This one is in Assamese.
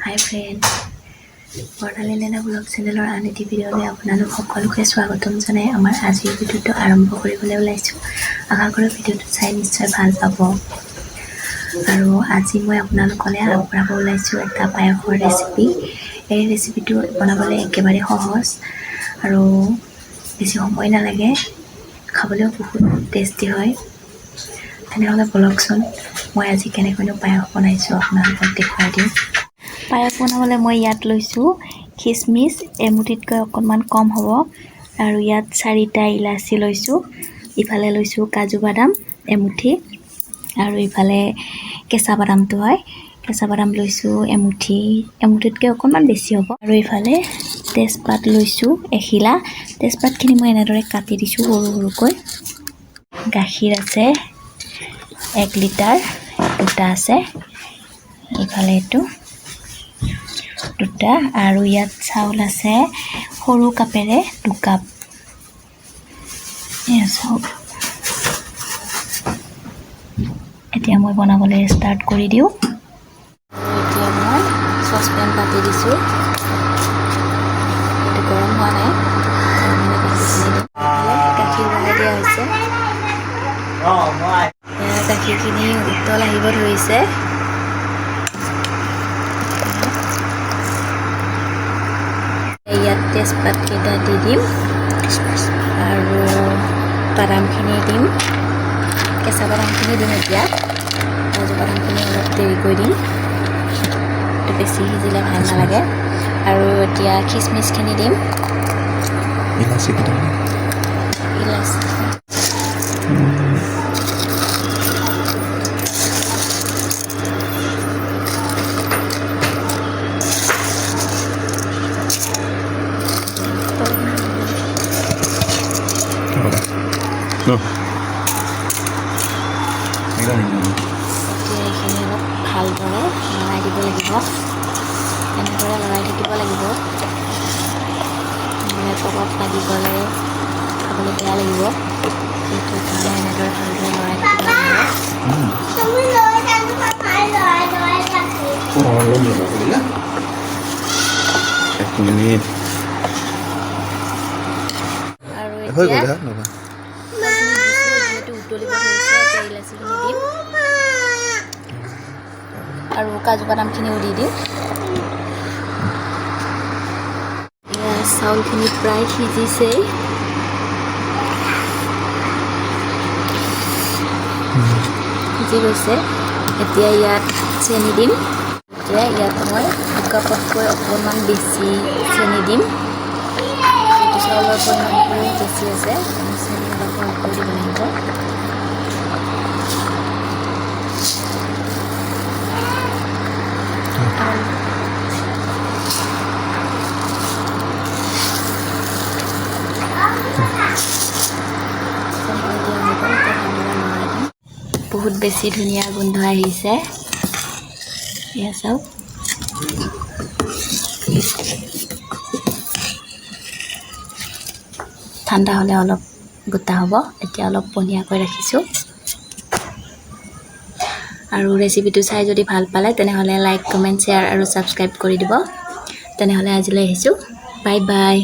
Hi friends, Barnali Naina vlog channel and এটি ভিডিঅ'লৈ আপোনালোক সকলোকে স্বাগতম জনাই আমাৰ আজিৰ ভিডিঅ'টো আৰম্ভ কৰিবলৈ ওলাইছো। আশা কৰোঁ ভিডিঅ'টো চাই নিশ্চয় ভাল পাব। আৰু আজি মই আপোনালোকলৈ আগবঢ়াব ওলাইছো এটা পায়সৰ ৰেচিপি। এই ৰেচিপিটো বনাবলৈ একেবাৰে সহজ আৰু বেছি সময় নালাগে। খাবলৈও বহুত টেষ্টি হয়। তেনেহ'লে বলকচোন মই আজি কেনেকৈনো পায়স বনাইছো আপোনালোকক দেখুৱাই দিওঁ। পায়স বনাবলৈ মই ইয়াত লৈছোঁ খিচমিচ এমুঠিতকৈ অকণমান কম হ'ব আৰু ইয়াত 4টা ইলাচি লৈছোঁ। ইফালে লৈছোঁ কাজু বাদাম এমুঠি আৰু ইফালে কেঁচা বাদামটো হয়। কেঁচা বাদাম লৈছোঁ এমুঠিতকৈ অকণমান বেছি হ'ব আৰু ইফালে তেজপাত লৈছোঁ এখিলা। তেজপাতখিনি মই এনেদৰে কাটি দিছোঁ সৰু সৰুকৈ। গাখীৰ আছে 1 লিটাৰ, দুটা আছে ইফালে এইটো দুটা আৰু ইয়াত চাউল আছে সৰু কাপেৰে 2 কাপ। এতিয়া মই বনাবলৈ ষ্টাৰ্ট কৰি দিওঁ। এতিয়া মই চচপেন পাতি দিছোঁ, এইটো গৰম হোৱা নাই। গাখীৰ বনাই দিয়া হৈছে। গাখীৰখিনি উতল আহিব ধৰিছে। ইয়াত তেজপাত কেইটা দি দিম আৰু বাদামখিনি দিম। কেঁচা বাদামখিনি দিম এতিয়া। কাজু বাদামখিনি অলপ দেৰিকৈ দিম, বেছি সিজিলে ভাল নালাগে। আৰু এতিয়া খিচমিচখিনি দিম। ইলাচি এইখিনি অলপ ভালদৰে লৰাই দিব লাগিব। এনেদৰে লৰাই থাকিব লাগিব, নহ'লে তলত লাগি গ'লে খাবলৈ বেয়া লাগিব। সেইটো কাৰণে এনেদৰে ভালদৰে লৰাই থাকিব লাগিব। আৰু এতিয়া উতলিব ধৰিছে। এতিয়া ইলাচিখিনি দিম আৰু কাজু বাদামখিনিও দি দিম। চাউলখিনি প্ৰায় সিজিছেই। সিজি গৈছে। এতিয়া ইয়াত চেনি দিম। এতিয়া ইয়াত মই 2 কাপতকৈ অকণমান বেছি চেনি দিম। চাউলৰ পৰিমাণটো বেছি আছে, চেনি অলপ কমকৈ দিব লাগিব। বহুত বেছি ধুনীয়া গোন্ধ আহিছে। এয়া চাওক। ঠাণ্ডা হ'লে অলপ গোটা হ'ব। এতিয়া অলপ পনীয়াকৈ ৰাখিছোঁ। আৰু ৰেচিপিটো চাই যদি ভাল পালে তেনেহ'লে লাইক, কমেণ্ট, শ্বেয়াৰ আৰু ছাবস্ক্ৰাইব কৰি দিব। তেনেহ'লে আজিলৈ আহিছোঁ। Bye bye.